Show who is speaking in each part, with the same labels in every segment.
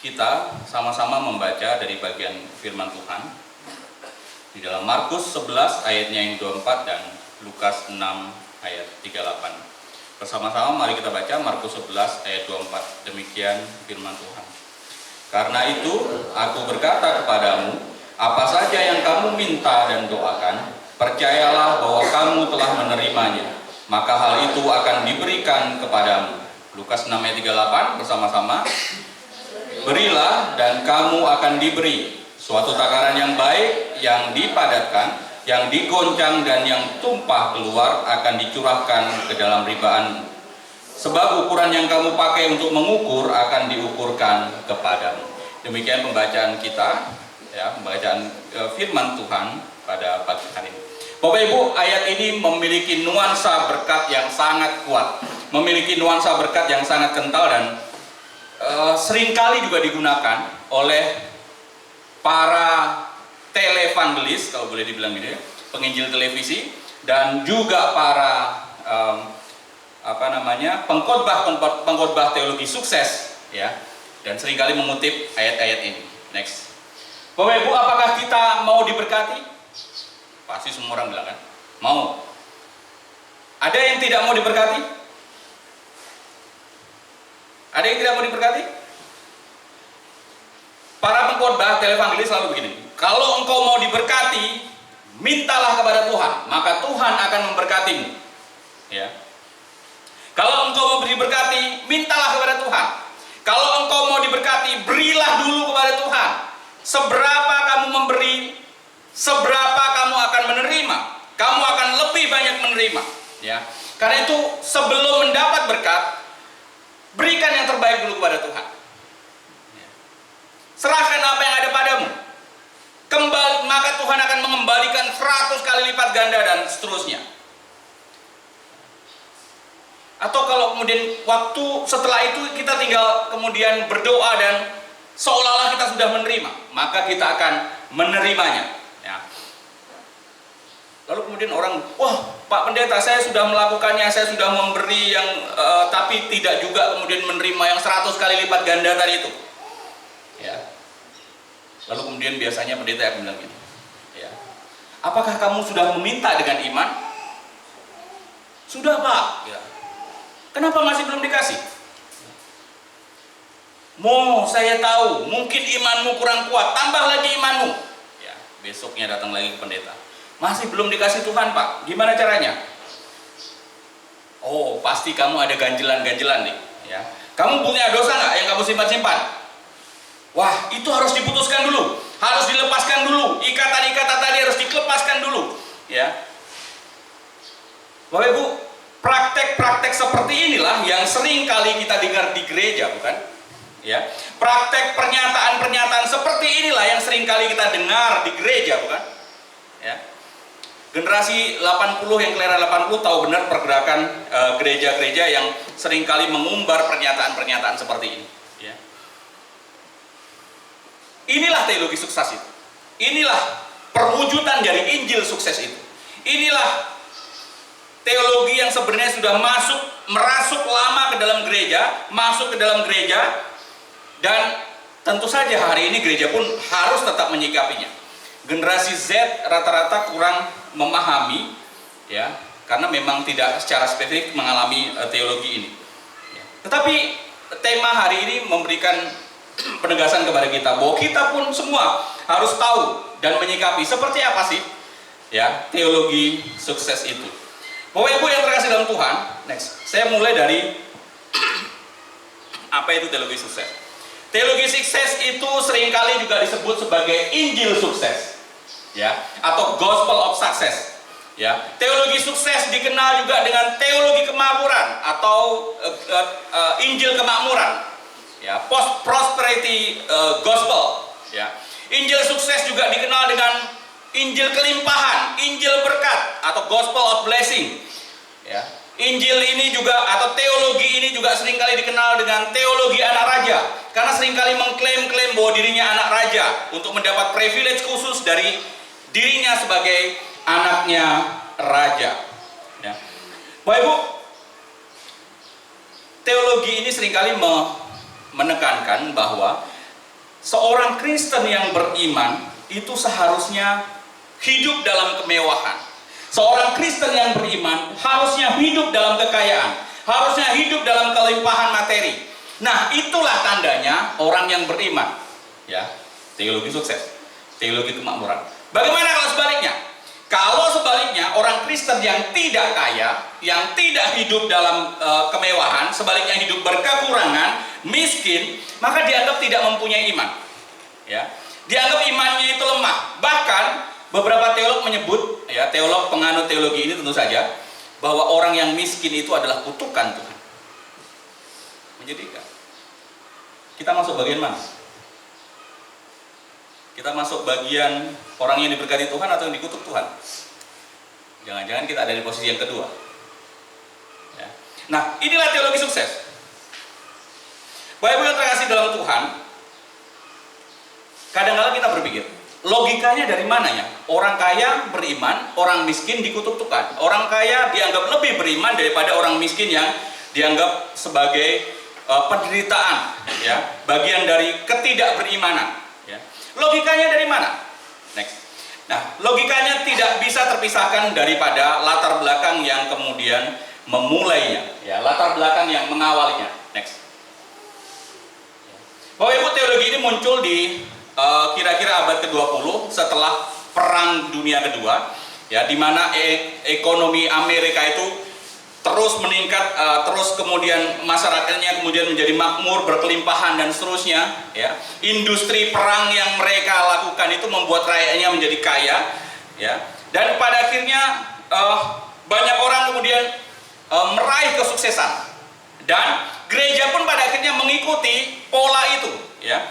Speaker 1: kita sama-sama membaca dari bagian firman Tuhan di dalam Markus 11 ayatnya yang 24 dan Lukas 6 ayat 38. Bersama-sama mari kita baca Markus 11 ayat 24. Demikian firman Tuhan. Karena itu aku berkata kepadamu, apa saja yang kamu minta dan doakan, percayalah bahwa kamu telah menerimanya, maka hal itu akan diberikan kepadamu. Lukas 6 ayat 38 bersama-sama. Berilah dan kamu akan diberi, suatu takaran yang baik, yang dipadatkan, yang digoncang dan yang tumpah keluar akan dicurahkan ke dalam ribaanmu. Sebab ukuran yang kamu pakai untuk mengukur akan diukurkan kepadamu. Demikian pembacaan kita, ya, pembacaan firman Tuhan pada pagi hari ini. Bapak Ibu, ayat ini memiliki nuansa berkat yang sangat kuat, memiliki nuansa berkat yang sangat kental dan seringkali juga digunakan oleh para televangelis, kalau boleh dibilang gitu ya, penginjil televisi, dan juga para pengkhotbah teologi sukses, ya, dan seringkali mengutip ayat-ayat ini. Next, Bapak Ibu, apakah kita mau diberkati? Pasti semua orang bilang kan, mau. Ada yang tidak mau diberkati? Ada yang tidak mau diberkati? Para pengkhotbah televangelis selalu begini, kalau engkau mau diberkati, mintalah kepada Tuhan, maka Tuhan akan memberkatimu. Ya. Kalau engkau mau diberkati, mintalah kepada Tuhan. Kalau engkau mau diberkati, berilah dulu kepada Tuhan. Seberapa kamu memberi, seberapa kamu akan menerima. Kamu akan lebih banyak menerima. Ya. Karena itu sebelum mendapat berkat, berikan yang terbaik dulu kepada Tuhan. Serahkan apa yang ada padamu. Maka Tuhan akan mengembalikan 100 kali lipat ganda dan seterusnya. Atau kalau kemudian waktu setelah itu kita tinggal kemudian berdoa dan seolah-olah kita sudah menerima, maka kita akan menerimanya. Ya. Lalu kemudian orang, wah Pak Pendeta, saya sudah melakukannya, saya sudah memberi yang tapi tidak juga kemudian menerima yang 100 kali lipat ganda tadi itu. Ya. Lalu kemudian biasanya pendeta akan bilang gini, ya, apakah kamu sudah meminta dengan iman? Sudah Pak. Ya. Kenapa masih belum dikasih? Saya tahu, mungkin imanmu kurang kuat, tambah lagi imanmu. Ya, besoknya datang lagi ke pendeta. Masih belum dikasih Tuhan Pak, gimana caranya? Oh, pasti kamu ada ganjelan-ganjelan nih. Ya. Kamu punya dosa nggak yang kamu simpan-simpan? Wah, itu harus diputuskan dulu, harus dilepaskan dulu, ikatan-ikatan tadi harus dilepaskan dulu. Ya. Bapak Ibu, praktek-praktek seperti inilah yang sering kali kita dengar di gereja, bukan? Ya, praktek pernyataan-pernyataan seperti inilah yang sering kali kita dengar di gereja, bukan? Ya. Generasi 80 yang kelahiran 80 tahu benar pergerakan gereja-gereja yang seringkali mengumbar pernyataan-pernyataan seperti ini. Ya. Inilah teologi sukses itu. Inilah perwujudan dari Injil sukses itu. Inilah teologi yang sebenarnya sudah merasuk lama ke dalam gereja, masuk ke dalam gereja, dan tentu saja hari ini gereja pun harus tetap menyikapinya. Generasi Z rata-rata kurang memahami, ya, karena memang tidak secara spesifik mengalami teologi ini. Ya. Tetapi tema hari ini memberikan penegasan kepada kita bahwa kita pun semua harus tahu dan menyikapi seperti apa sih, ya, teologi sukses itu. Bapak Ibu yang terkasih dalam Tuhan, next, saya mulai dari apa itu teologi sukses. Teologi sukses itu seringkali juga disebut sebagai Injil sukses, ya, atau Gospel of Success. Ya, teologi sukses dikenal juga dengan teologi kemakmuran atau Injil kemakmuran. Ya, prosperity gospel. Ya, Injil sukses juga dikenal dengan Injil kelimpahan, Injil berkat atau gospel of blessing. Ya, Injil ini juga atau teologi ini juga seringkali dikenal dengan teologi anak raja, karena seringkali mengklaim-klaim bahwa dirinya anak raja untuk mendapat privilege khusus dari dirinya sebagai anaknya raja. Ya. Bapak Ibu, teologi ini seringkali menekankan bahwa seorang Kristen yang beriman itu seharusnya hidup dalam kemewahan. Seorang Kristen yang beriman harusnya hidup dalam kekayaan, harusnya hidup dalam kelimpahan materi. Nah, itulah tandanya orang yang beriman. Ya, teologi sukses, teologi kemakmuran. Bagaimana kalau sebaliknya? Kalau sebaliknya orang Kristen yang tidak kaya, yang tidak hidup dalam kemewahan, sebaliknya hidup berkekurangan, miskin, maka dianggap tidak mempunyai iman. Ya, dianggap imannya itu lemah. Bahkan beberapa teolog menyebut, ya, teolog penganut teologi ini tentu saja, bahwa orang yang miskin itu adalah kutukan Tuhan. Menjadikan. Kita masuk bagian mana? Kita masuk bagian orang yang diberkati Tuhan atau yang dikutuk Tuhan? Jangan-jangan kita ada di posisi yang kedua. Ya. Nah, inilah teologi sukses. Bapak Ibu yang terkasih dalam Tuhan, kadang-kadang kita berpikir, logikanya dari mana ya? Orang kaya beriman, orang miskin dikutuk-kutukan. Orang kaya dianggap lebih beriman daripada orang miskin yang dianggap sebagai penderitaan, ya, bagian dari ketidakberimanan. Ya. Logikanya dari mana? Next. Nah, logikanya tidak bisa terpisahkan daripada latar belakang yang kemudian memulainya, ya, latar belakang yang mengawalinya. Next. Bapak Ibu, teologi ini muncul di kira-kira abad ke-20 setelah Perang Dunia Kedua, ya, di mana ekonomi Amerika itu terus meningkat, terus kemudian masyarakatnya kemudian menjadi makmur, berkelimpahan dan seterusnya, ya. Industri perang yang mereka lakukan itu membuat rakyatnya menjadi kaya, ya. Dan pada akhirnya banyak orang kemudian meraih kesuksesan, dan gereja pun pada akhirnya mengikuti pola itu, ya.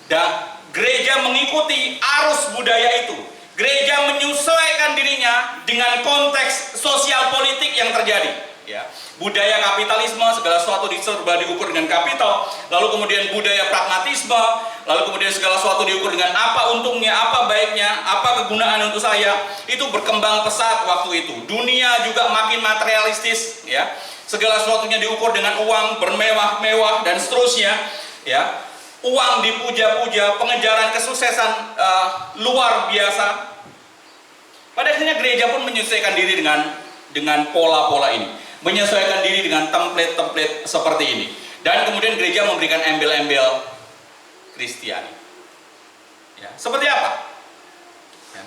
Speaker 1: Dan gereja mengikuti arus budaya itu. Gereja menyesuaikan dirinya dengan konteks sosial politik yang terjadi. Ya, budaya kapitalisme, segala sesuatu diserba diukur dengan kapital, lalu kemudian budaya pragmatisme, lalu kemudian segala sesuatu diukur dengan apa untungnya, apa baiknya, apa kegunaan untuk saya. Itu berkembang pesat waktu itu. Dunia juga makin materialistis, ya. Segala sesuatunya diukur dengan uang, bermewah-mewah dan seterusnya, ya. Uang dipuja-puja, pengejaran kesuksesan luar biasa. Pada akhirnya gereja pun menyesuaikan diri dengan pola-pola ini, menyesuaikan diri dengan template-template seperti ini, dan kemudian gereja memberikan embel-embel Kristiani. Ya, seperti apa? Ya.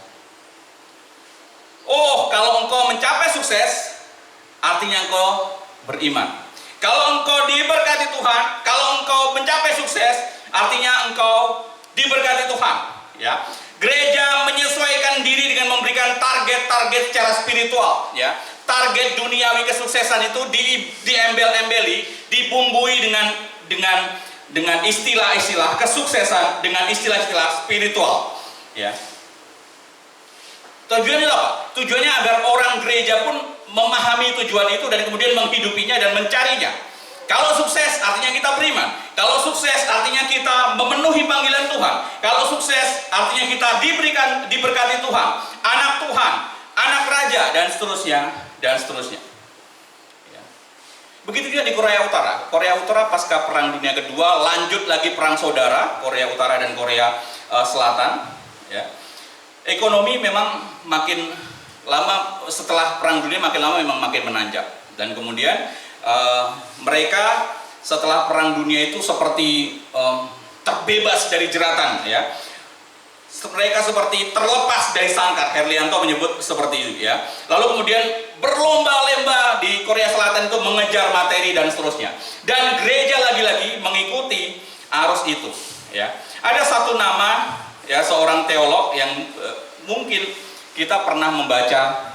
Speaker 1: Oh, kalau engkau mencapai sukses, artinya engkau beriman. Kalau engkau diberkati Tuhan, kalau engkau mencapai sukses, artinya engkau diberkati Tuhan. Ya, gereja menyesuaikan diri dengan memberikan target-target secara spiritual, ya. Target duniawi kesuksesan itu diembel-embeli, dibumbui dengan istilah-istilah kesuksesan, dengan istilah-istilah spiritual, ya. Tujuannya apa? Tujuannya agar orang gereja pun memahami tujuan itu dan kemudian menghidupinya dan mencarinya. Kalau sukses artinya kita beriman. Kalau sukses artinya kita memenuhi panggilan Tuhan. Kalau sukses artinya kita diberkati Tuhan, anak Tuhan, anak raja, dan seterusnya, dan seterusnya. Ya. Begitu juga di Korea Utara. Korea Utara pasca Perang Dunia Kedua lanjut lagi perang saudara, Korea Utara dan Korea Selatan. Ya. Ekonomi memang makin lama setelah Perang Dunia makin lama memang makin menanjak, dan kemudian mereka setelah Perang Dunia itu seperti terbebas dari jeratan, ya. Mereka seperti terlepas dari sangkar. Herlianto menyebut seperti itu, ya. Lalu kemudian berlomba-lomba di Korea Selatan itu mengejar materi dan seterusnya. Dan gereja lagi-lagi mengikuti arus itu, ya. Ada satu nama, ya, seorang teolog yang mungkin kita pernah membaca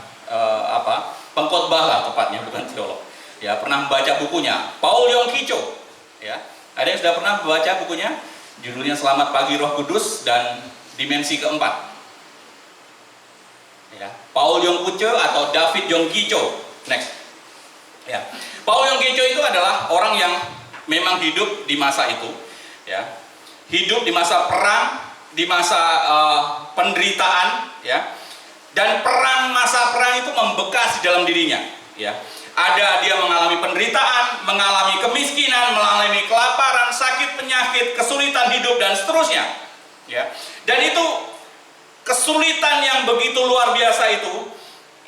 Speaker 1: pengkhotbah lah tepatnya, bukan teolog. Ya, pernah membaca bukunya, Paul Yong Ki Cho, ya. Ada yang sudah pernah membaca bukunya? Judulnya Selamat Pagi Roh Kudus dan Dimensi Keempat. Ya, Paul Yong Ki Cho atau David Yong Ki Cho. Next. Ya. Paul Yong Ki Cho itu adalah orang yang memang hidup di masa itu, ya. Hidup di masa perang, di masa penderitaan, ya. Dan masa perang itu membekas di dalam dirinya, ya. Ada dia mengalami penderitaan, mengalami kemiskinan, mengalami kelaparan, sakit, penyakit, kesulitan hidup, dan seterusnya. Ya. Dan itu kesulitan yang begitu luar biasa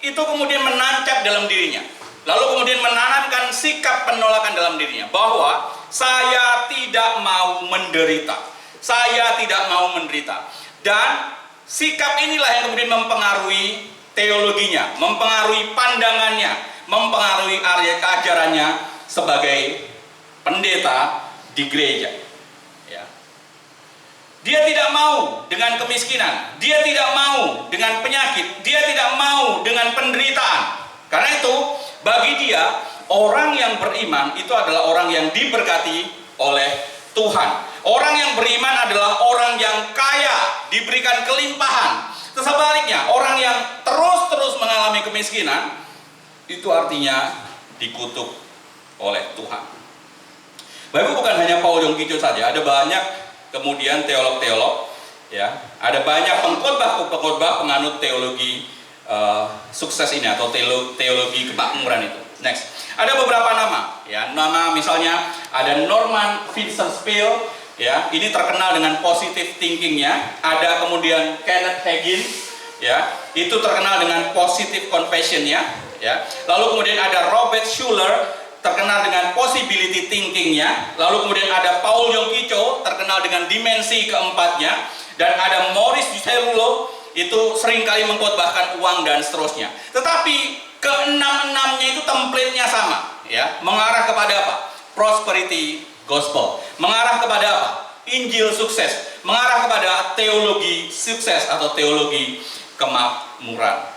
Speaker 1: itu kemudian menancap dalam dirinya. Lalu kemudian menanamkan sikap penolakan dalam dirinya, bahwa saya tidak mau menderita. Saya tidak mau menderita. Dan sikap inilah yang kemudian mempengaruhi teologinya, mempengaruhi pandangannya, mempengaruhi area keajarannya sebagai pendeta di gereja. Ya. Dia tidak mau dengan kemiskinan, dia tidak mau dengan penyakit, dia tidak mau dengan penderitaan. Karena itu, bagi dia, orang yang beriman itu adalah orang yang diberkati oleh Tuhan. Orang yang beriman adalah orang yang kaya, diberikan kelimpahan. Sebaliknya, orang yang terus-terus mengalami kemiskinan, itu artinya dikutuk oleh Tuhan. Bapak, bukan hanya Paul Yonggi Cho saja, ada banyak kemudian teolog-teolog, ya, ada banyak pengkhotbah penganut teologi sukses ini atau teologi kemakmuran itu. Next, ada beberapa nama, ya, nama misalnya ada Norman Vincent Peale, ya, ini terkenal dengan positive thinkingnya. Ada kemudian Kenneth Hagin, ya, itu terkenal dengan positive confession-nya. Ya. Lalu kemudian ada Robert Schuller, terkenal dengan possibility thinking-nya. Lalu kemudian ada Paul Yonggi Cho, terkenal dengan dimensi keempatnya. Dan ada Maurice Cerullo, itu seringkali mengkhotbahkan uang dan seterusnya. Tetapi keenam-enamnya itu template-nya sama, ya, mengarah kepada apa? Prosperity gospel. Mengarah kepada apa? Injil sukses. Mengarah kepada teologi sukses atau teologi kemakmuran.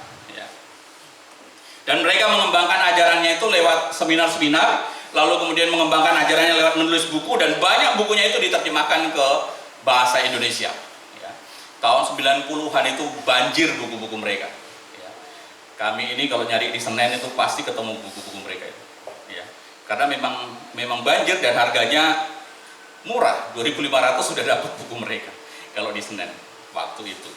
Speaker 1: Dan mereka mengembangkan ajarannya itu lewat seminar-seminar, lalu kemudian mengembangkan ajarannya lewat menulis buku, dan banyak bukunya itu diterjemahkan ke bahasa Indonesia. Ya. Tahun 90-an itu banjir buku-buku mereka. Ya. Kami ini kalau nyari di Senen itu pasti ketemu buku-buku mereka itu. Ya. Karena memang banjir dan harganya murah, 2.500 sudah dapat buku mereka kalau di Senen waktu itu.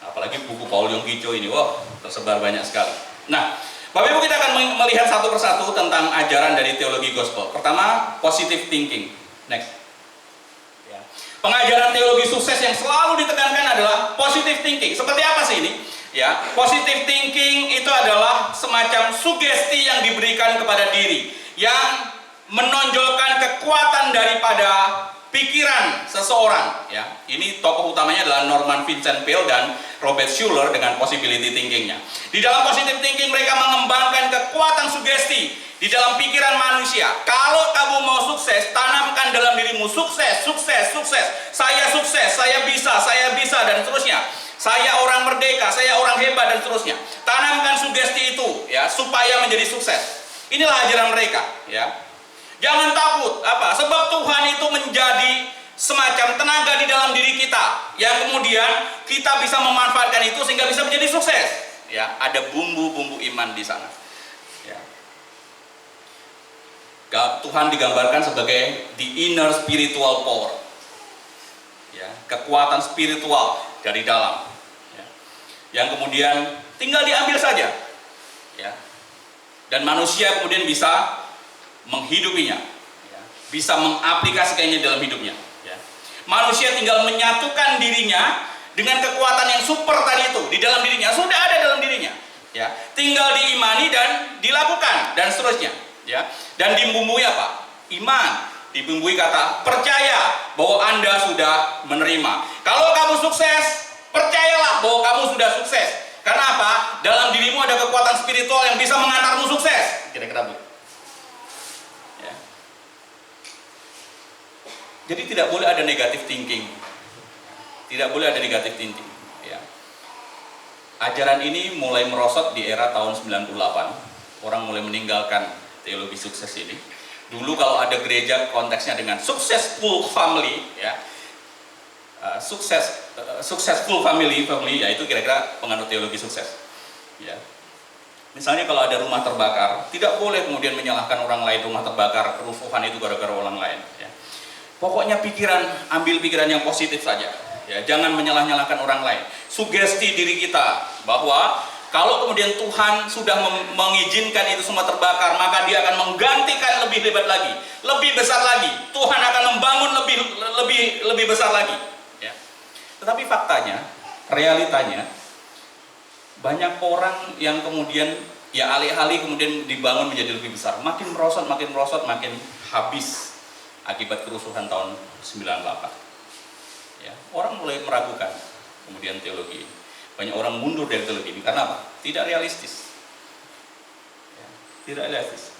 Speaker 1: Apalagi buku Paul Yonggi Cho ini, wah, tersebar banyak sekali. Nah, Bapak Ibu, kita akan melihat satu persatu tentang ajaran dari teologi gospel. Pertama, positive thinking. Next. Ya. Pengajaran teologi sukses yang selalu ditekankan adalah positive thinking. Seperti apa sih ini? Ya, positive thinking itu adalah semacam sugesti yang diberikan kepada diri, yang menonjolkan kekuatan daripada pikiran seseorang. Ya, ini tokoh utamanya adalah Norman Vincent Peale dan Robert Schuller dengan possibility thinkingnya. Di dalam positive thinking mereka mengembangkan kekuatan sugesti di dalam pikiran manusia. Kalau kamu mau sukses, tanamkan dalam dirimu sukses, sukses, sukses. Saya sukses, saya bisa, dan seterusnya. Saya orang merdeka, saya orang hebat, dan seterusnya. Tanamkan sugesti itu, ya, supaya menjadi sukses. Inilah ajaran mereka, ya. Jangan takut, apa? Sebab Tuhan itu menjadi semacam tenaga di dalam diri kita, yang kemudian kita bisa memanfaatkan itu sehingga bisa menjadi sukses. Ya, ada bumbu-bumbu iman di sana. Ya. Tuhan digambarkan sebagai the inner spiritual power. Ya, kekuatan spiritual dari dalam. Ya. Yang kemudian tinggal diambil saja. Ya. Dan manusia kemudian bisa menghidupinya, ya, bisa mengaplikasikannya dalam hidupnya. Ya. Manusia tinggal menyatukan dirinya dengan kekuatan yang super tadi itu di dalam dirinya, sudah ada dalam dirinya. Ya. Tinggal diimani dan dilakukan dan seterusnya. Ya. Dan dibumbui apa? Iman. Dibumbui kata percaya bahwa Anda sudah menerima. Kalau kamu sukses, percayalah bahwa kamu sudah sukses. Karena apa? Dalam dirimu ada kekuatan spiritual yang bisa mengantarmu sukses. Kira-kira begitu. Jadi tidak boleh ada negative thinking. Tidak boleh ada negative thinking. Ya. Ajaran ini mulai merosot di era tahun 98. Orang mulai meninggalkan teologi sukses ini. Dulu kalau ada gereja konteksnya dengan successful family, ya, successful family, ya itu kira-kira penganut teologi sukses. Ya. Misalnya kalau ada rumah terbakar, tidak boleh kemudian menyalahkan orang lain, rumah terbakar, kerusuhan itu gara-gara orang lain. Ya. Pokoknya ambil pikiran yang positif saja. Ya, jangan menyalah-nyalahkan orang lain. Sugesti diri kita bahwa Kalau kemudian Tuhan sudah mengizinkan itu semua terbakar, maka Dia akan menggantikan lebih hebat lagi, lebih besar lagi. Tuhan akan membangun lebih besar lagi. Ya. Tetapi faktanya, realitanya, banyak orang yang kemudian ya alih-alih kemudian dibangun menjadi lebih besar, makin merosot, makin habis akibat kerusuhan tahun 98. Ya, orang mulai meragukan kemudian teologi ini. Banyak orang mundur dari teologi ini karena apa? Tidak realistis. Ya, tidak realistis.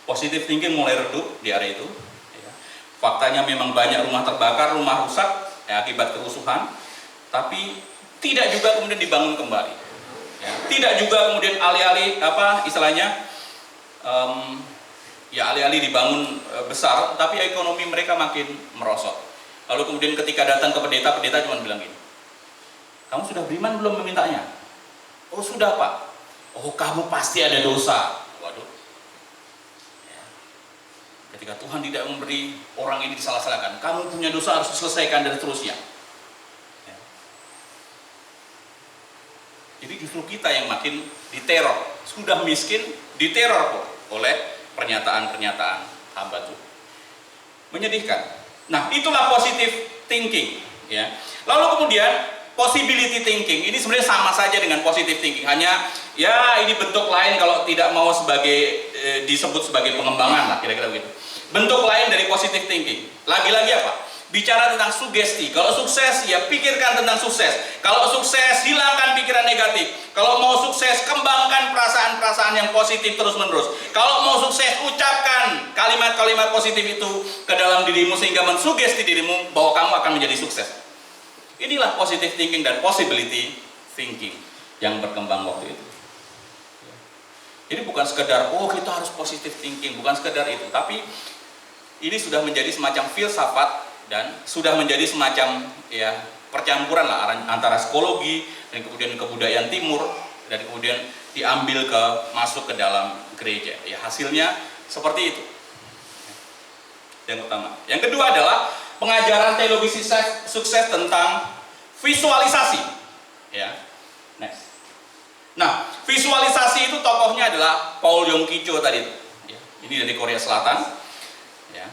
Speaker 1: Positive thinking mulai redup di area itu. Ya. Faktanya memang banyak rumah terbakar, rumah rusak ya, akibat kerusuhan, tapi tidak juga kemudian dibangun kembali. Ya. Tidak juga kemudian alih-alih alih-alih dibangun besar, tapi ekonomi mereka makin merosot. Lalu kemudian ketika datang ke pendeta, pendeta cuma bilang gini, kamu sudah beriman belum memintanya? Oh sudah Pak. Oh kamu pasti ada dosa. Waduh. Ya. Ketika Tuhan tidak memberi orang ini disalah-salahkan, kamu punya dosa harus diselesaikan dan seterusnya. Ya. Jadi justru kita yang makin diteror. Sudah miskin, diteror kok oleh pernyataan-pernyataan hamba Tuhan. Menyedihkan. Nah itulah positive thinking. Ya. Lalu kemudian possibility thinking ini sebenarnya sama saja dengan positive thinking, hanya ya ini bentuk lain kalau tidak mau sebagai disebut sebagai pengembangan lah kira-kira begitu. Bentuk lain dari positive thinking. Lagi-lagi apa? Bicara tentang sugesti. Kalau sukses ya pikirkan tentang sukses. Kalau sukses hilangkan pikiran negatif. Kalau mau sukses kembangkan perasaan-perasaan yang positif terus-menerus. Kalau mau sukses ucapkan kalimat-kalimat positif itu ke dalam dirimu sehingga mensugesti dirimu bahwa kamu akan menjadi sukses. Inilah positive thinking dan possibility thinking yang berkembang waktu itu. Jadi bukan sekedar, oh kita harus positive thinking, bukan sekedar itu. Tapi ini sudah menjadi semacam filsafat dan sudah menjadi semacam ya percampuran lah antara psikologi dan kemudian kebudayaan timur dan kemudian diambil masuk ke dalam gereja. Ya hasilnya seperti itu. Yang pertama. Yang kedua adalah pengajaran teologi sukses tentang visualisasi. Ya. Next. Nah, visualisasi itu tokohnya adalah Paul Yong Ki Cho tadi. Ya. Ini dari Korea Selatan. Ya.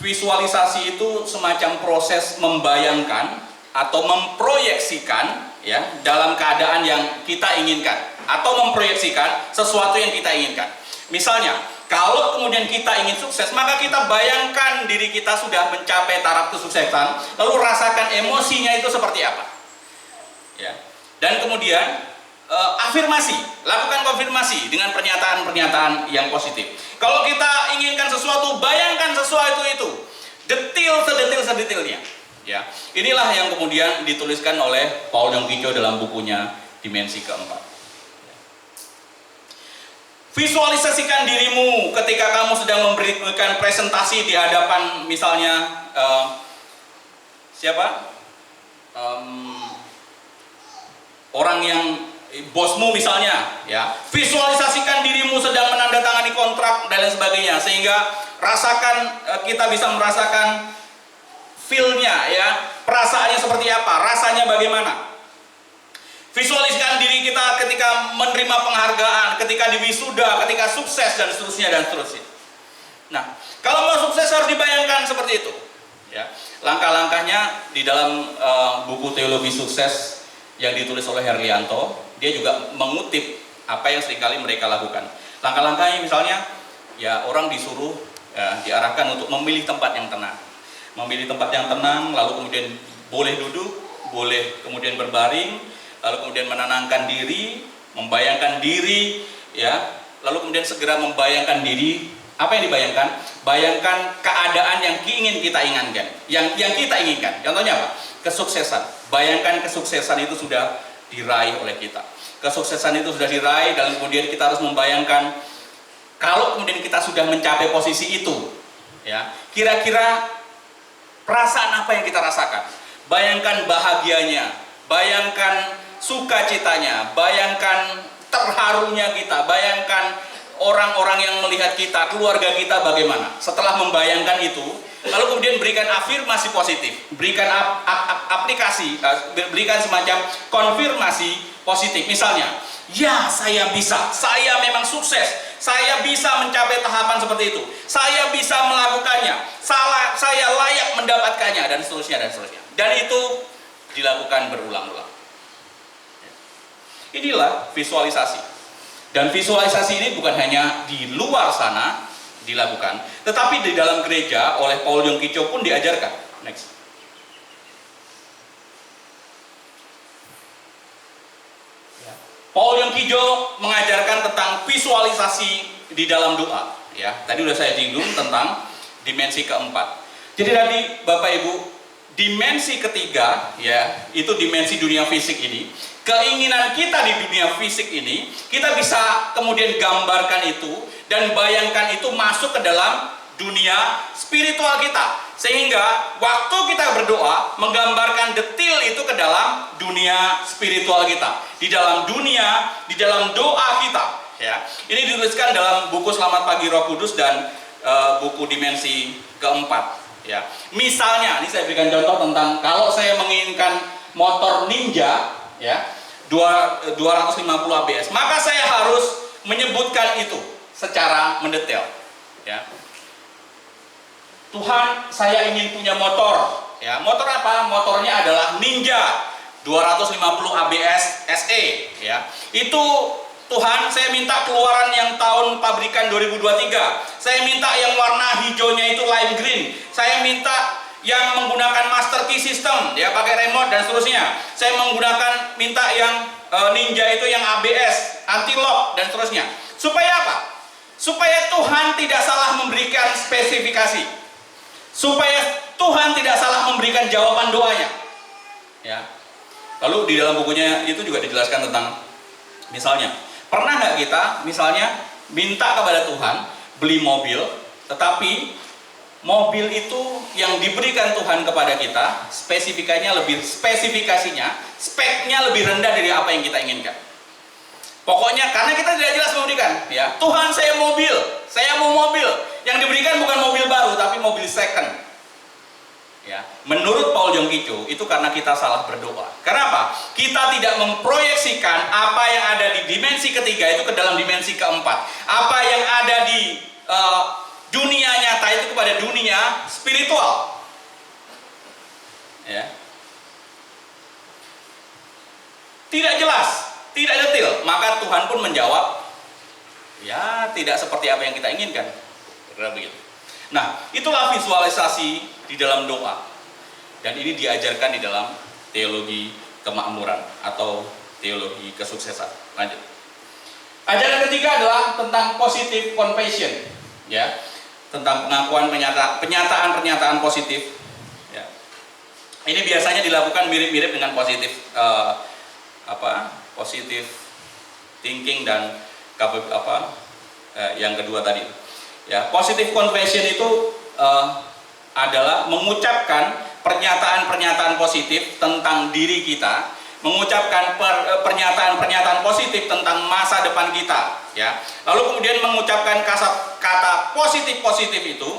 Speaker 1: Visualisasi itu semacam proses membayangkan atau memproyeksikan ya dalam keadaan yang kita inginkan atau memproyeksikan sesuatu yang kita inginkan. Misalnya, kalau kemudian kita ingin sukses, maka kita bayangkan diri kita sudah mencapai taraf kesuksesan, lalu rasakan emosinya itu seperti apa. Ya. Dan kemudian afirmasi, lakukan konfirmasi dengan pernyataan-pernyataan yang positif. Kalau kita inginkan sesuatu, bayangkan sesuatu itu, sedetil-detailnya. Ya. Inilah yang kemudian dituliskan oleh Paul Yong Ki Cho dalam bukunya Dimensi Keempat. Visualisasikan dirimu ketika kamu sedang memberikan presentasi di hadapan misalnya orang yang bosmu misalnya, ya. Visualisasikan dirimu sedang menandatangani kontrak dan lain sebagainya sehingga kita bisa merasakan feel-nya ya, perasaannya seperti apa, rasanya bagaimana. Visualisasikan diri kita ketika menerima penghargaan, ketika diwisuda, ketika sukses dan seterusnya dan seterusnya. Nah, kalau mau sukses harus dibayangkan seperti itu. Ya, langkah-langkahnya di dalam buku Teologi Sukses yang ditulis oleh Herlianto, dia juga mengutip apa yang seringkali mereka lakukan. Langkah-langkahnya misalnya, ya orang disuruh diarahkan untuk memilih tempat yang tenang, lalu kemudian boleh duduk, boleh kemudian berbaring. Lalu kemudian menenangkan diri, membayangkan diri, ya. Lalu kemudian segera membayangkan diri. Apa yang dibayangkan? Bayangkan keadaan yang ingin kita inginkan, yang kita inginkan. Contohnya apa? Kesuksesan. Bayangkan kesuksesan itu sudah diraih oleh kita. Kesuksesan itu sudah diraih, dan kemudian kita harus membayangkan kalau kemudian kita sudah mencapai posisi itu, ya. Kira-kira perasaan apa yang kita rasakan? Bayangkan bahagianya, bayangkan sukacitanya, bayangkan terharunya kita, bayangkan orang-orang yang melihat kita, keluarga kita bagaimana? Setelah membayangkan itu, lalu kemudian berikan afirmasi positif, berikan aplikasi, berikan semacam konfirmasi positif. Misalnya, ya saya bisa, saya memang sukses, saya bisa mencapai tahapan seperti itu, saya bisa melakukannya, saya layak mendapatkannya, dan seterusnya, dan seterusnya. Dan itu dilakukan berulang-ulang. Inilah visualisasi. Dan visualisasi ini bukan hanya di luar sana dilakukan, tetapi di dalam gereja oleh Paul Yong Ki Cho pun diajarkan. Next. Paul Yong Ki Cho mengajarkan tentang visualisasi di dalam doa. Ya, tadi sudah saya singgung tentang dimensi keempat. Jadi tadi Bapak Ibu, dimensi ketiga, ya, itu dimensi dunia fisik ini. Keinginan kita di dunia fisik ini, kita bisa kemudian gambarkan itu dan bayangkan itu masuk ke dalam dunia spiritual kita. Sehingga waktu kita berdoa, menggambarkan detil itu ke dalam dunia spiritual kita. Di dalam dunia, di dalam doa kita. Ya. Ini dituliskan dalam buku Selamat Pagi Roh Kudus dan buku dimensi keempat. Ya. Misalnya, ini saya berikan contoh tentang kalau saya menginginkan motor Ninja, ya, 250 ABS, maka saya harus menyebutkan itu secara mendetail. Ya. Tuhan, saya ingin punya motor. Ya, motor apa? Motornya adalah Ninja 250 ABS SE. Ya. Itu Tuhan, saya minta keluaran yang tahun pabrikan 2023. Saya minta yang warna hijaunya itu lime green. Saya minta yang menggunakan master key system, ya, pakai remote dan seterusnya. Saya minta yang Ninja itu yang ABS, anti lock dan seterusnya. Supaya apa? Supaya Tuhan tidak salah memberikan spesifikasi. Supaya Tuhan tidak salah memberikan jawaban doanya. Ya. Lalu di dalam bukunya itu juga dijelaskan tentang, misalnya, pernah nggak kita misalnya minta kepada Tuhan beli mobil, tetapi mobil itu yang diberikan Tuhan kepada kita speknya lebih rendah dari apa yang kita inginkan. Pokoknya karena kita tidak jelas memberikan, ya, Tuhan saya mau mobil, yang diberikan bukan mobil baru tapi mobil second. Ya, menurut Paul Yong Ki Cho itu karena kita salah berdoa. Kenapa? Kita tidak memproyeksikan apa yang ada di dimensi ketiga itu ke dalam dimensi keempat. Apa yang ada di dunia nyata itu kepada dunia spiritual. Ya. Tidak jelas, tidak detail, maka Tuhan pun menjawab, ya, tidak seperti apa yang kita inginkan. Nah, itulah visualisasi di dalam doa. Dan ini diajarkan di dalam teologi kemakmuran atau teologi kesuksesan. Lanjut. Ajaran ketiga adalah tentang positive confession, ya, tentang pengakuan pernyataan positif. Ya. Ini biasanya dilakukan mirip-mirip dengan positive thinking dan yang kedua tadi. Ya, positive confession itu adalah mengucapkan pernyataan-pernyataan positif tentang diri kita, mengucapkan pernyataan-pernyataan positif tentang masa depan kita, ya. Lalu kemudian mengucapkan kata positif itu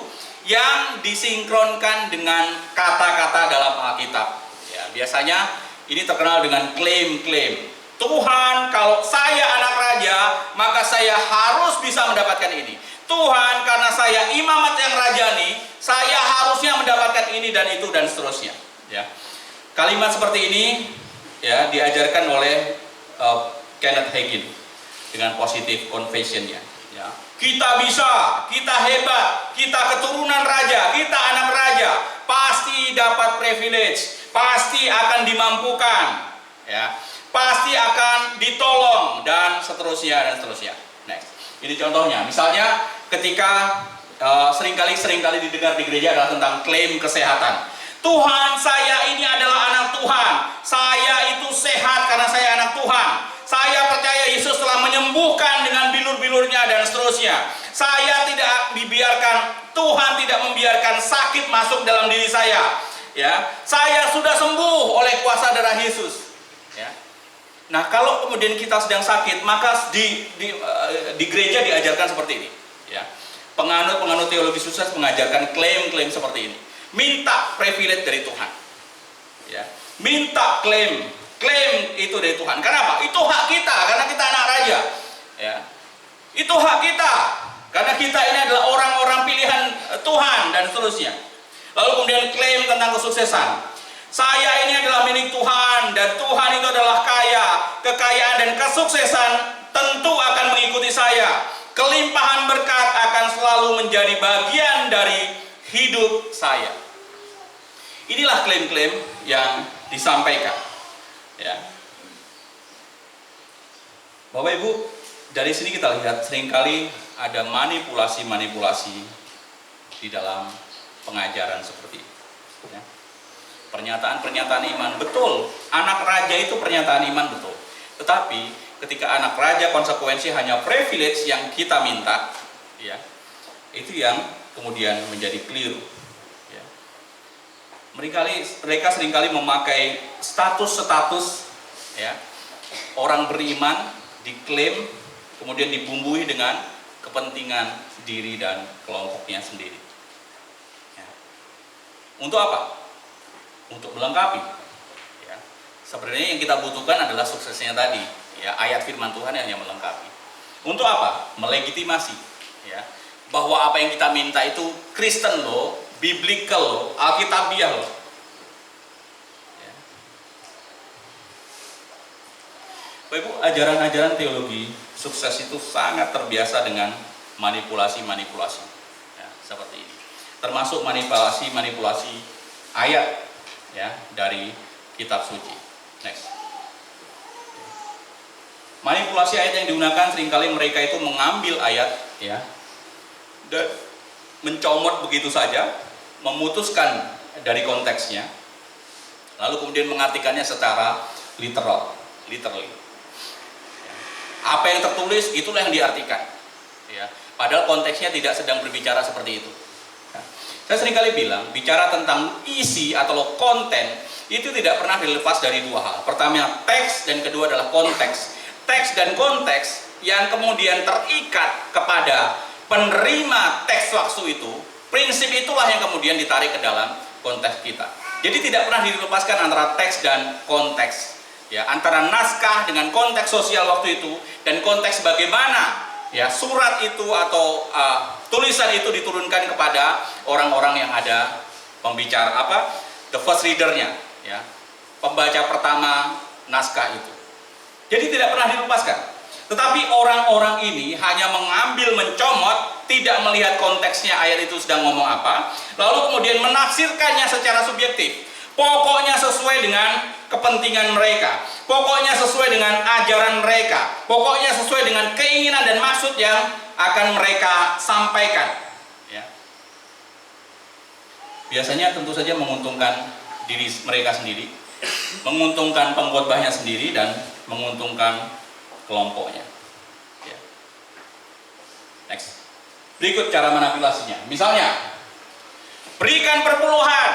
Speaker 1: yang disinkronkan dengan kata-kata dalam Alkitab. Ya, biasanya ini terkenal dengan klaim-klaim. Tuhan, kalau saya anak raja, maka saya harus bisa mendapatkan ini. Tuhan, karena saya imamat yang rajani, saya harusnya mendapatkan ini dan itu dan seterusnya. Ya. Kalimat seperti ini, ya, diajarkan oleh Kenneth Hagin dengan positive confession-nya. Ya. Kita bisa, kita hebat, kita keturunan raja, kita anak raja, pasti dapat privilege, pasti akan dimampukan, ya, pasti akan ditolong dan seterusnya dan seterusnya. Next. Ini contohnya, misalnya ketika seringkali didengar di gereja adalah tentang klaim kesehatan. Tuhan, saya ini adalah anak Tuhan. Saya itu sehat karena saya anak Tuhan. Saya percaya Yesus telah menyembuhkan dengan bilur-bilurnya dan seterusnya. Saya tidak dibiarkan, Tuhan tidak membiarkan sakit masuk dalam diri saya. Ya, saya sudah sembuh oleh kuasa darah Yesus. Ya. Nah, kalau kemudian kita sedang sakit, maka di gereja diajarkan seperti ini, ya. Penganut-penganut teologi sukses mengajarkan klaim-klaim seperti ini. Minta privilege dari Tuhan, ya. Minta klaim itu dari Tuhan. Kenapa? Itu hak kita, karena kita anak raja, ya. Itu hak kita, karena kita ini adalah orang-orang pilihan Tuhan dan seterusnya. Lalu kemudian klaim tentang kesuksesan. Saya ini adalah milik Tuhan dan Tuhan itu adalah kaya. Kekayaan dan kesuksesan tentu akan mengikuti saya. Kelimpahan berkat akan selalu menjadi bagian dari hidup saya. Inilah klaim-klaim yang disampaikan. Ya. Bapak Ibu, dari sini kita lihat seringkali ada manipulasi-manipulasi di dalam pengajaran seperti ini. Ya. Pernyataan-pernyataan iman, betul, anak raja itu pernyataan iman, betul. Tetapi ketika anak raja konsekuensi hanya privilege yang kita minta, ya, itu yang kemudian menjadi keliru. Ya. Mereka seringkali memakai status-status, ya, orang beriman diklaim kemudian dibumbui dengan kepentingan diri dan kelompoknya sendiri. Ya. Untuk apa? Untuk melengkapi, ya. Sebenarnya yang kita butuhkan adalah suksesnya tadi, ya, ayat firman Tuhan yang hanya melengkapi. Untuk apa? Melegitimasi, ya, bahwa apa yang kita minta itu Kristen loh, biblical loh, alkitabiah loh, ya. Bapak Ibu, ajaran-ajaran teologi sukses itu sangat terbiasa dengan manipulasi-manipulasi, ya, seperti ini, termasuk manipulasi ayat, ya, dari kitab suci. Next. Manipulasi ayat yang digunakan seringkali mereka itu mengambil ayat, ya, dan mencomot begitu saja, memutuskan dari konteksnya, lalu kemudian mengartikannya secara literally. Apa yang tertulis itulah yang diartikan, ya. Padahal konteksnya tidak sedang berbicara seperti itu. Saya seringkali bilang, bicara tentang isi atau konten itu tidak pernah dilepas dari dua hal. Pertama teks, dan kedua adalah konteks. Teks dan konteks yang kemudian terikat kepada penerima teks waktu itu, prinsip itulah yang kemudian ditarik ke dalam konteks kita. Jadi tidak pernah dilepaskan antara teks dan konteks, ya, antara naskah dengan konteks sosial waktu itu dan konteks bagaimana, ya, surat itu atau tulisan itu diturunkan kepada orang-orang yang ada pembicara, the first reader-nya, ya, pembaca pertama naskah itu. Jadi tidak pernah dilepaskan. Tetapi orang-orang ini hanya mengambil, mencomot, tidak melihat konteksnya ayat itu sedang ngomong apa, lalu kemudian menafsirkannya secara subjektif. Pokoknya sesuai dengan kepentingan mereka, pokoknya sesuai dengan ajaran mereka, pokoknya sesuai dengan keinginan dan maksud yang akan mereka sampaikan, ya. Biasanya tentu saja menguntungkan diri mereka sendiri, menguntungkan pengkhotbahnya sendiri, dan menguntungkan kelompoknya, ya. Next. Berikut cara manipulasinya. Misalnya, berikan perpuluhan,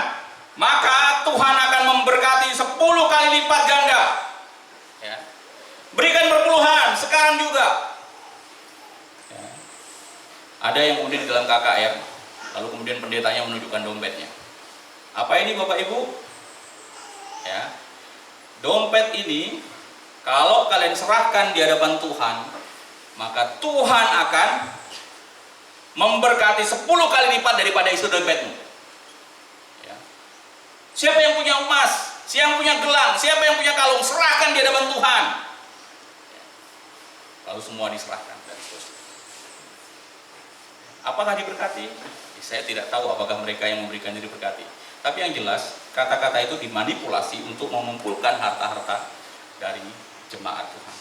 Speaker 1: maka Tuhan akan memberkati 10 kali lipat ganda, ya. Berikan perpuluhan sekarang juga, ya. Ada yang kemudian di dalam KKR, lalu kemudian pendetanya menunjukkan dompetnya. Apa ini Bapak Ibu? Ya, dompet ini kalau kalian serahkan di hadapan Tuhan, maka Tuhan akan memberkati 10 kali lipat daripada isi dompetmu. Ya. Siapa yang punya emas, siapa yang punya gelang, siapa yang punya kalung, serahkan di hadapan Tuhan. Ya. Lalu semua diserahkan dan seterusnya. Apakah diberkati? Saya tidak tahu apakah mereka yang memberikan diri diberkati. Tapi yang jelas, kata-kata itu dimanipulasi untuk mengumpulkan harta-harta dari jemaat Tuhan.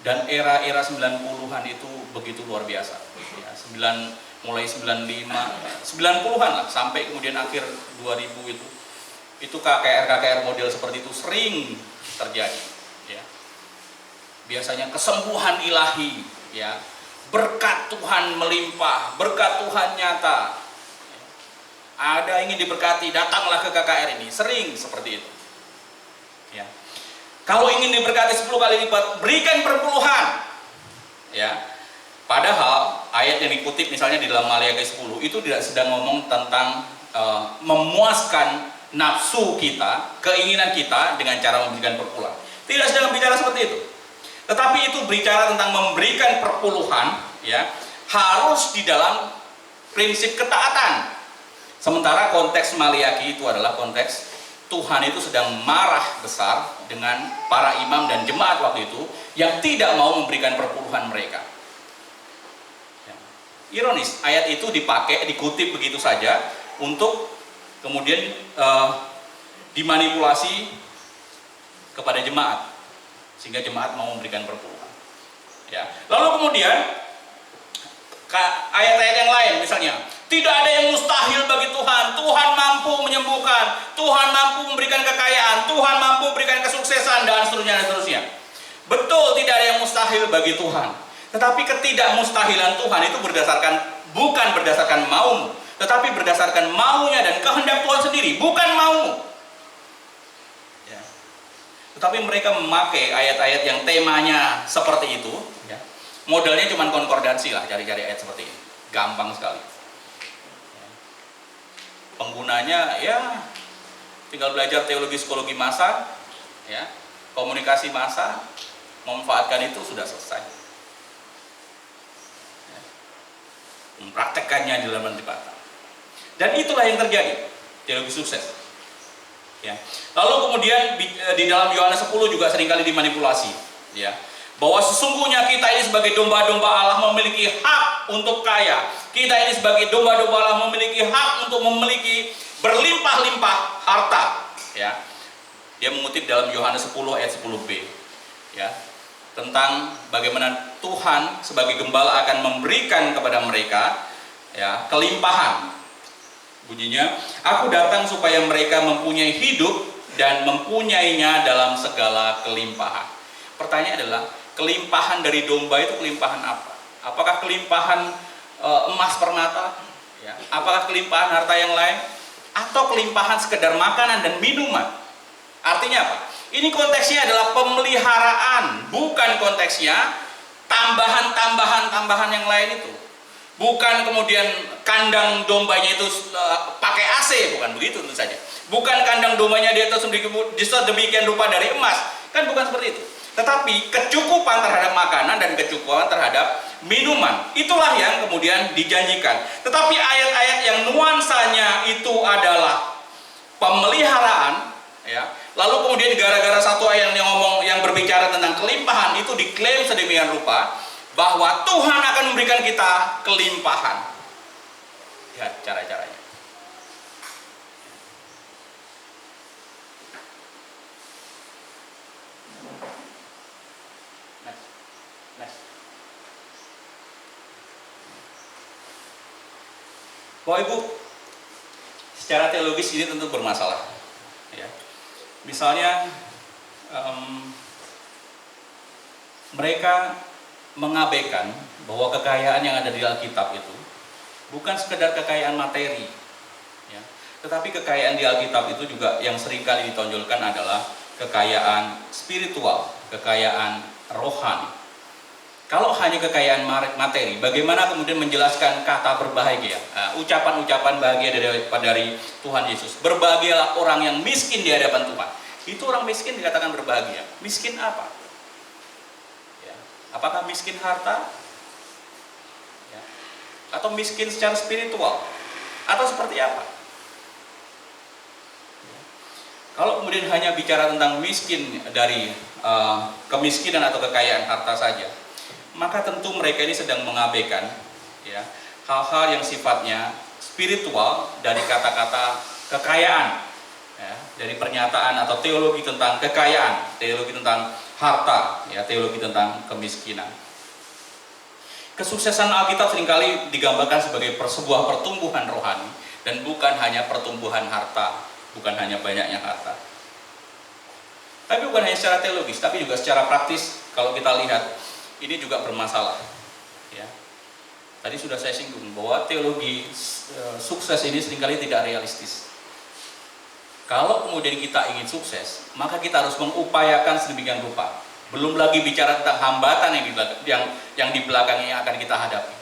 Speaker 1: Dan era-era 90-an itu begitu luar biasa. Ya, mulai 95, 90-an lah, sampai kemudian akhir 2000 itu KKR model seperti itu sering terjadi. Ya. Biasanya kesembuhan ilahi, ya, berkat Tuhan melimpah, berkat Tuhan nyata. Ada ingin diberkati, datanglah ke KKR ini. Sering seperti itu. Ya. Kalau ingin diberkati 10 kali lipat, berikan perpuluhan. Ya. Padahal ayat yang dikutip misalnya di dalam Maliaki 10 itu tidak sedang ngomong tentang memuaskan nafsu kita, keinginan kita dengan cara memberikan perpuluhan. Tidak sedang bicara seperti itu. Tetapi itu berbicara tentang memberikan perpuluhan, ya, harus di dalam prinsip ketaatan. Sementara konteks Maliaki itu adalah konteks Tuhan itu sedang marah besar dengan para imam dan jemaat waktu itu yang tidak mau memberikan perpuluhan mereka. Ya. Ironis, ayat itu dipakai, dikutip begitu saja untuk kemudian dimanipulasi kepada jemaat sehingga jemaat mau memberikan perpuluhan. Ya. Lalu kemudian ayat-ayat yang lain misalnya, tidak ada yang mustahil bagi Tuhan. Tuhan mampu menyembuhkan, Tuhan mampu memberikan kekayaan, Tuhan mampu memberikan kesuksesan, dan seterusnya dan seterusnya. Betul, tidak ada yang mustahil bagi Tuhan. Tetapi ketidakmustahilan Tuhan itu bukan berdasarkan maumu, tetapi berdasarkan maunya dan kehendak Tuhan sendiri, bukan maumu. Ya. Tetapi mereka memakai ayat-ayat yang temanya seperti itu. Ya. Modalnya cuma konkordansi lah, cari-cari ayat seperti ini. Gampang sekali. Penggunanya ya tinggal belajar teologi psikologi massa, ya, komunikasi massa, memanfaatkan itu sudah selesai. Ya. Mempraktekkannya di dalam Antipata. Dan itulah yang terjadi, teologi sukses. Ya. Lalu kemudian di dalam Yohanes 10 juga seringkali dimanipulasi, ya. Bahwa sesungguhnya kita ini sebagai domba-domba Allah memiliki hak untuk kaya. Kita ini sebagai domba-domba Allah memiliki hak untuk memiliki berlimpah-limpah harta. Ya. Dia mengutip dalam Yohanes 10 ayat 10b. Ya. Tentang bagaimana Tuhan sebagai gembala akan memberikan kepada mereka, ya, kelimpahan. Bunyinya, aku datang supaya mereka mempunyai hidup dan mempunyainya dalam segala kelimpahan. Pertanyaan adalah, kelimpahan dari domba itu kelimpahan apa? Apakah kelimpahan emas permata? Ya. Apakah kelimpahan harta yang lain? Atau kelimpahan sekedar makanan dan minuman? Artinya apa? Ini konteksnya adalah pemeliharaan, bukan konteksnya tambahan yang lain itu. Bukan kemudian kandang dombanya itu pakai AC, bukan begitu tentu saja. Bukan kandang dombanya dia itu demikian rupa dari emas, kan bukan seperti itu. Tetapi kecukupan terhadap makanan dan kecukupan terhadap minuman, itulah yang kemudian dijanjikan. Tetapi ayat-ayat yang nuansanya itu adalah pemeliharaan, ya. Lalu kemudian gara-gara satu ayat yang berbicara tentang kelimpahan itu diklaim sedemikian rupa bahwa Tuhan akan memberikan kita kelimpahan. Lihat cara-caranya. Bapak Ibu, secara teologis ini tentu bermasalah. Ya. Misalnya, mereka mengabaikan bahwa kekayaan yang ada di Alkitab itu bukan sekedar kekayaan materi, ya. Tetapi kekayaan di Alkitab itu juga yang seringkali ditonjolkan adalah kekayaan spiritual, kekayaan rohani. Kalau hanya kekayaan materi, bagaimana kemudian menjelaskan kata berbahagia? Ucapan-ucapan bahagia dari Tuhan Yesus. Berbahagialah orang yang miskin di hadapan Tuhan. Itu orang miskin dikatakan berbahagia. Miskin apa? Ya. Apakah miskin harta? Ya. Atau miskin secara spiritual? Atau seperti apa? Ya. Kalau kemudian hanya bicara tentang miskin dari kemiskinan atau kekayaan harta saja, maka tentu mereka ini sedang mengabaikan, ya, hal-hal yang sifatnya spiritual dari kata-kata kekayaan, ya, dari pernyataan atau teologi tentang kekayaan, teologi tentang harta, ya, teologi tentang kemiskinan. Kesuksesan Alkitab seringkali digambarkan sebagai sebuah pertumbuhan rohani dan bukan hanya pertumbuhan harta, bukan hanya banyaknya harta. Tapi bukan hanya secara teologis, tapi juga secara praktis. Kalau kita lihat, ini juga bermasalah, ya. Tadi sudah saya singgung bahwa teologi sukses ini seringkali tidak realistis. Kalau kemudian kita ingin sukses, maka kita harus mengupayakan sedemikian rupa. Belum lagi bicara tentang hambatan yang di belakangnya akan kita hadapi.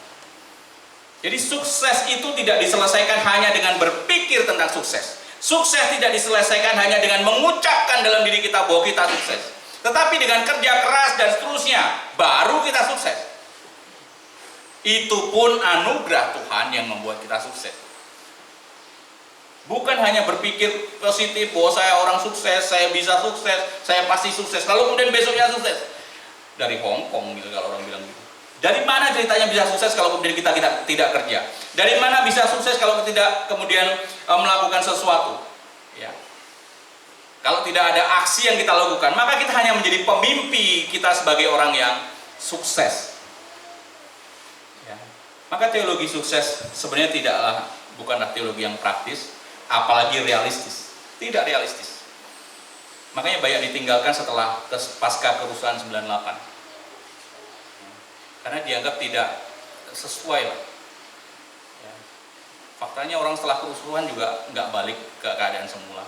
Speaker 1: Jadi sukses itu tidak diselesaikan hanya dengan berpikir tentang sukses. Sukses tidak diselesaikan hanya dengan mengucapkan dalam diri kita bahwa kita sukses. Tetapi dengan kerja keras dan seterusnya, baru kita sukses. Itu pun anugerah Tuhan yang membuat kita sukses. Bukan hanya berpikir positif bahwa saya orang sukses, saya bisa sukses, saya pasti sukses, lalu kemudian besoknya sukses. Dari Hong Kong gitu kalau orang bilang gitu. Dari mana ceritanya bisa sukses kalau kemudian kita tidak kerja? Dari mana bisa sukses kalau tidak kemudian melakukan sesuatu? Ya. Kalau tidak ada aksi yang kita lakukan, maka kita hanya menjadi pemimpi kita sebagai orang yang sukses. Ya. Maka teologi sukses sebenarnya bukanlah teologi yang praktis, apalagi realistis. Tidak realistis. Makanya banyak ditinggalkan setelah pasca kerusuhan 98. Karena dianggap tidak sesuai lah. Ya. Faktanya orang setelah kerusuhan juga nggak balik ke keadaan semula.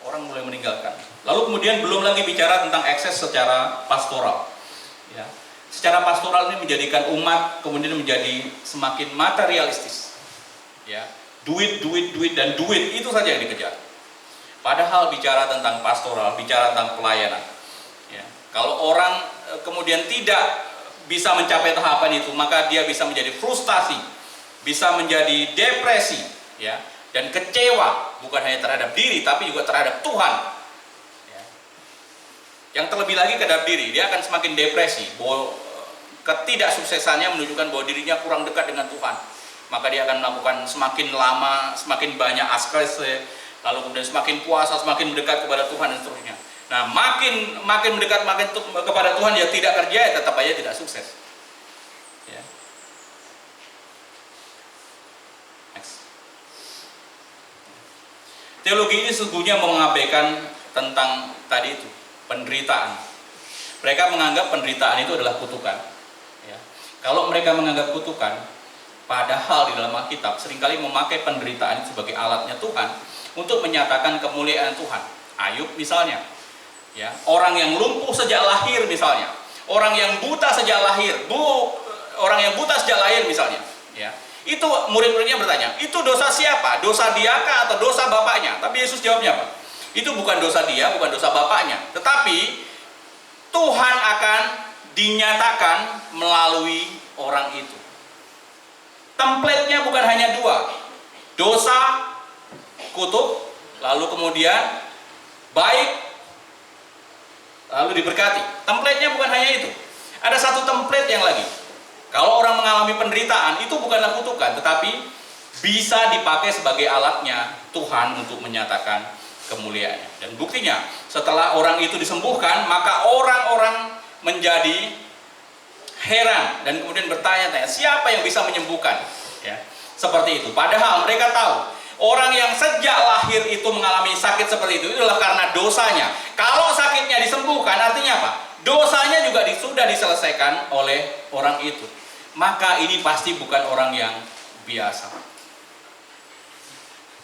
Speaker 1: Orang mulai meninggalkan. Lalu kemudian belum lagi bicara tentang ekses secara pastoral. Ya. Secara pastoral ini menjadikan umat kemudian menjadi semakin materialistis. Ya. Duit itu saja yang dikejar. Padahal bicara tentang pastoral, bicara tentang pelayanan. Ya. Kalau orang kemudian tidak bisa mencapai tahapan itu, maka dia bisa menjadi frustasi, bisa menjadi depresi, ya, dan kecewa bukan hanya terhadap diri tapi juga terhadap Tuhan. Ya. Yang terlebih lagi terhadap diri, dia akan semakin depresi bahwa ketidaksuksesannya menunjukkan bahwa dirinya kurang dekat dengan Tuhan. Maka dia akan melakukan semakin lama, semakin banyak askese, lalu kemudian semakin puasa, semakin mendekat kepada Tuhan dan seterusnya. Nah, makin mendekat kepada Tuhan, dia tidak kerja, ya tetap aja tidak sukses. Ya. Next. Teologi ini sesungguhnya mengabaikan tentang tadi itu penderitaan. Mereka menganggap penderitaan itu adalah kutukan. Ya. Kalau mereka menganggap kutukan, padahal di dalam Alkitab seringkali memakai penderitaan sebagai alatnya Tuhan untuk menyatakan kemuliaan Tuhan. Ayub misalnya. Ya, orang yang lumpuh sejak lahir misalnya, orang yang buta sejak lahir, misalnya, ya. Itu murid-muridnya bertanya, itu dosa siapa? Dosa dia kah atau dosa bapaknya? Tapi Yesus jawabnya apa? Itu bukan dosa dia, bukan dosa bapaknya, tetapi Tuhan akan dinyatakan melalui orang itu. Template-nya bukan hanya dua, dosa, kutuk, lalu kemudian baik, lalu diberkati. Template-nya bukan hanya itu. Ada satu template yang lagi. Kalau orang mengalami penderitaan, itu bukanlah kutukan, tetapi bisa dipakai sebagai alatnya Tuhan untuk menyatakan kemuliaannya. Dan buktinya, setelah orang itu disembuhkan, maka orang-orang menjadi heran dan kemudian bertanya-tanya, siapa yang bisa menyembuhkan? Ya, seperti itu. Padahal mereka tahu orang yang sejak lahir itu mengalami sakit seperti itu adalah karena dosanya. Kalau sakitnya disembuhkan, artinya apa? Dosanya juga sudah diselesaikan oleh orang itu. Maka ini pasti bukan orang yang biasa.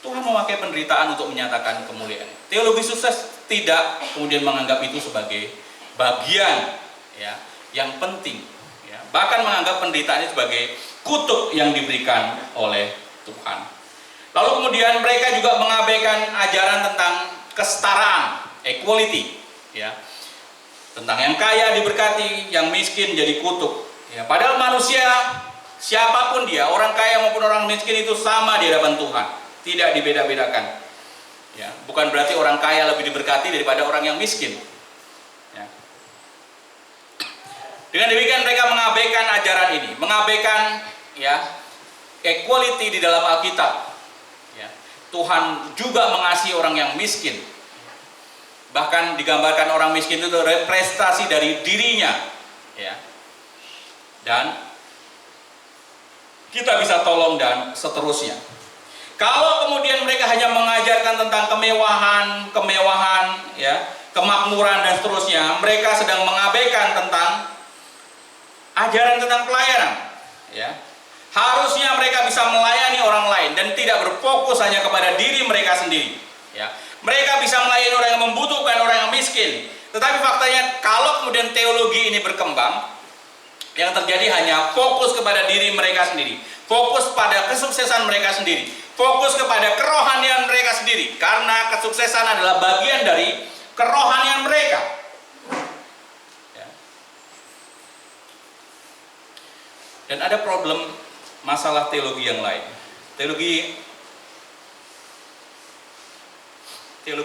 Speaker 1: Tuhan memakai penderitaan untuk menyatakan kemuliaan. Teologi sukses tidak kemudian menganggap itu sebagai bagian, ya, yang penting. Ya. Bahkan menganggap penderitaan itu sebagai kutuk yang diberikan oleh Tuhan. Lalu kemudian mereka juga mengabaikan ajaran tentang kesetaraan, equality, ya. Tentang yang kaya diberkati, yang miskin jadi kutuk. Ya, padahal manusia siapapun dia, orang kaya maupun orang miskin itu sama di hadapan Tuhan, tidak dibeda-bedakan. Ya, bukan berarti orang kaya lebih diberkati daripada orang yang miskin. Ya. Dengan demikian mereka mengabaikan ajaran ini, mengabaikan, ya, equality di dalam Alkitab. Tuhan juga mengasihi orang yang miskin. Bahkan digambarkan orang miskin itu representasi dari dirinya, ya. Dan kita bisa tolong dan seterusnya. Kalau kemudian mereka hanya mengajarkan tentang kemewahan, ya, kemakmuran dan seterusnya, mereka sedang mengabaikan tentang ajaran tentang pelayanan, ya. Harusnya mereka bisa melayani orang lain dan tidak berfokus hanya kepada diri mereka sendiri. Ya, mereka bisa melayani orang yang membutuhkan, orang yang miskin. Tetapi faktanya kalau kemudian teologi ini berkembang, yang terjadi hanya fokus kepada diri mereka sendiri, fokus pada kesuksesan mereka sendiri, fokus kepada kerohanian mereka sendiri, karena kesuksesan adalah bagian dari kerohanian mereka. Ya. Dan ada problem masalah teologi yang lain. Teologi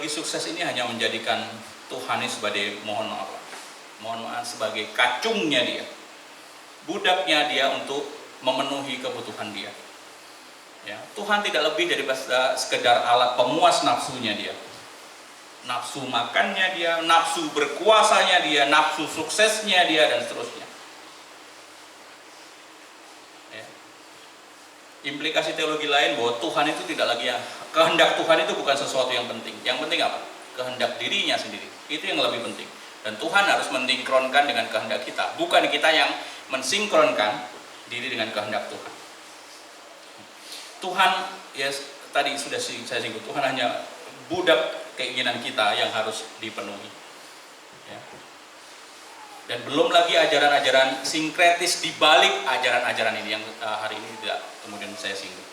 Speaker 1: sukses ini hanya menjadikan Tuhan ini sebagai mohon maaf sebagai kacungnya dia, budaknya dia untuk memenuhi kebutuhan dia. Ya, Tuhan tidak lebih dari sekedar alat pemuas nafsunya dia, nafsu makannya dia, nafsu berkuasanya dia, nafsu suksesnya dia, dan seterusnya. Ya. Implikasi teologi lain bahwa Tuhan itu tidak lagi kehendak Tuhan itu bukan sesuatu yang penting. Yang penting apa? Kehendak dirinya sendiri. Itu yang lebih penting. Dan Tuhan harus mensinkronkan dengan kehendak kita, bukan kita yang mensinkronkan diri dengan kehendak Tuhan. Tuhan, ya tadi sudah saya singgung, Tuhan hanya budak keinginan kita yang harus dipenuhi. Ya. Dan belum lagi ajaran-ajaran sinkretis di balik ajaran-ajaran ini yang hari ini tidak kemudian saya singgung.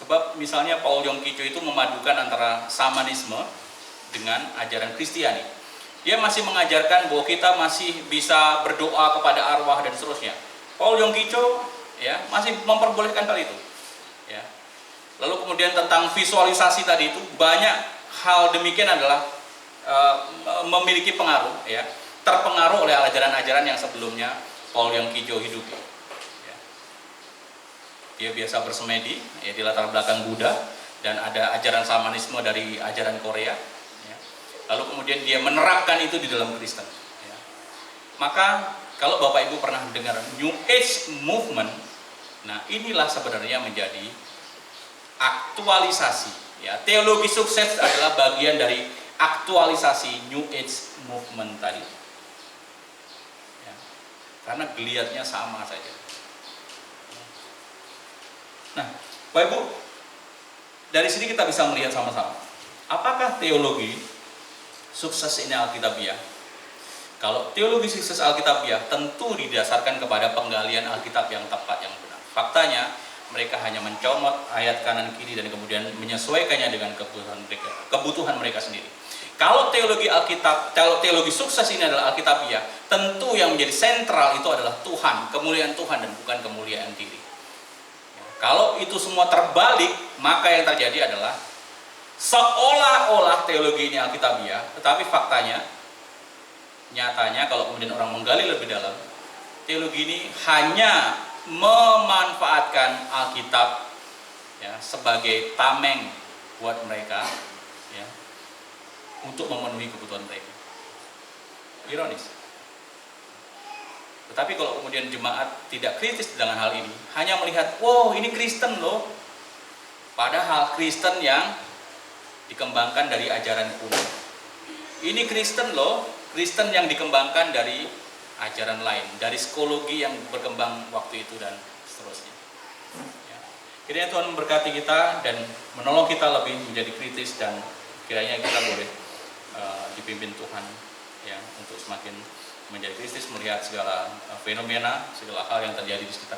Speaker 1: Sebab misalnya Paul Yong Ki Cho itu memadukan antara Samanisme dengan ajaran Kristiani. Dia masih mengajarkan bahwa kita masih bisa berdoa kepada arwah dan seterusnya. Paul Yong Ki Cho ya masih memperbolehkan hal itu. Ya. Lalu kemudian tentang visualisasi tadi itu banyak hal demikian adalah memiliki pengaruh, ya, terpengaruh oleh ajaran-ajaran yang sebelumnya Paul Yong Ki Cho hidupi. Ya. Dia biasa bersemedi, ya, di latar belakang Buddha, dan ada ajaran Samanisme dari ajaran Korea. Ya. Lalu kemudian dia menerapkan itu di dalam Kristen. Ya. Maka kalau Bapak Ibu pernah dengar New Age Movement, nah inilah sebenarnya menjadi aktualisasi. Ya, teologi sukses adalah bagian dari aktualisasi New Age Movement tadi. Ya, karena geliatnya sama saja. Nah, Bapak Ibu, dari sini kita bisa melihat sama-sama. Apakah teologi sukses ini Alkitabiah? Kalau teologi sukses Alkitabiah tentu didasarkan kepada penggalian Alkitab yang tepat, yang benar. Faktanya, mereka hanya mencomot ayat kanan kiri dan kemudian menyesuaikannya dengan kebutuhan mereka sendiri. Kalau teologi Alkitab, kalau teologi sukses ini adalah Alkitabiah, tentu yang menjadi sentral itu adalah Tuhan, kemuliaan Tuhan dan bukan kemuliaan diri. Kalau itu semua terbalik, maka yang terjadi adalah seolah-olah teologi ini Alkitabiah, tetapi faktanya, nyatanya kalau kemudian orang menggali lebih dalam, teologi ini hanya memanfaatkan Alkitab, ya, sebagai tameng buat mereka, ya, untuk memenuhi kebutuhan mereka. Ironis. Tetapi kalau kemudian jemaat tidak kritis dengan hal ini, hanya melihat, wow, ini Kristen loh, padahal Kristen yang dikembangkan dari ajaran kuno. Ini Kristen loh, Kristen yang dikembangkan dari ajaran lain, dari psikologi yang berkembang waktu itu dan seterusnya. Ya. Kiranya Tuhan memberkati kita dan menolong kita lebih menjadi kritis, dan kiranya kita boleh dipimpin Tuhan, ya, untuk semakin menjadi kritis melihat segala fenomena, segala hal yang terjadi di sekitar